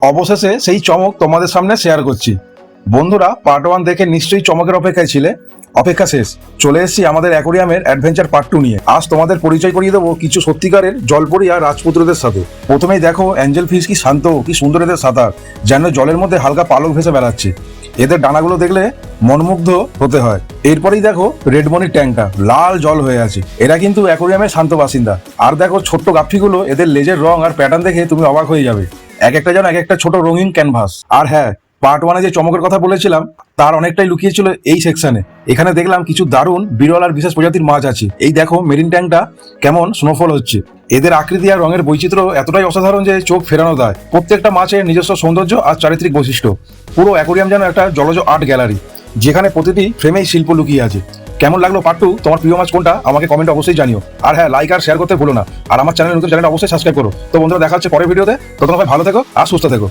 অবশেষে সেই চমক তোমাদের সামনে শেয়ার করছি। বন্ধুরা, পার্ট 1 দেখে নিশ্চয়ই চমকের অপেক্ষায় ছিলে। অপেক্ষা শেষ, চলে এসেছি আমাদের অ্যাকোরিয়ামের অ্যাডভেঞ্চার পার্ট 2 নিয়ে। আজ তোমাদের পরিচয় করিয়ে দেবো কিছু সত্যিকারের জলপরি আর রাজপুত্রদের সাথে। প্রথমেই দেখো অ্যাঞ্জেল ফিশ, কি শান্ত, কি সুন্দর এদের সাঁতার, যেন জলের মধ্যে হালকা পালক ভেসে বেড়াচ্ছে। এদের ডানাগুলো দেখলে মনমুগ্ধ হতে হয়। এরপরেই দেখো রেডমনির ট্যাঙ্কটা লাল জল হয়ে আছে। এরা কিন্তু অ্যাকোরিয়ামের শান্ত বাসিন্দা। আর দেখো ছোট্ট গাপ্পিগুলো, এদের লেজের রং আর প্যাটার্ন দেখে তুমি অবাক হয়ে যাবে। এক একটা যেন এক একটা ছোট রঙিন ক্যানভাস। আর হ্যাঁ, পার্ট 1 যে চমকের কথা বলেছিলাম তার অনেকটাই লুকিয়ে ছিল এই সেকশনে। এখানে দেখলাম কিছু দারুণ বিরল আর বিশেষ প্রজাতির মাছ আছে। এই দেখো মেরিন ট্যাঙ্কটা কেমন স্নোফল হচ্ছে। এদের আকৃতি আর রঙের বৈচিত্র্য এতটাই অসাধারণ যে চোখ ফেরানো দেয়। প্রত্যেকটা মাছের নিজস্ব সৌন্দর্য আর চারিত্রিক বৈশিষ্ট্য। পুরো অ্যাকোরিয়াম যেন একটা জলজ আর্ট গ্যালারি, যেখানে প্রতিটি ফ্রেমেই শিল্প লুকিয়ে আছে। কেমন লাগলো পার্ট 2? তোমার প্রিয় মাছ কোনটা আমাকে কমেন্টে অবশ্যই জানিও। আর হ্যাঁ, লাইক আর শেয়ার করতে ভুলো না। আর আমার চ্যানেল নতুন, চ্যানেলটা অবশ্যই সাবস্ক্রাইব করো। তো বন্ধুরা, দেখা হচ্ছে পরের ভিডিওতে। ততক্ষণ ভালো থেকো আর সুস্থ থেকো।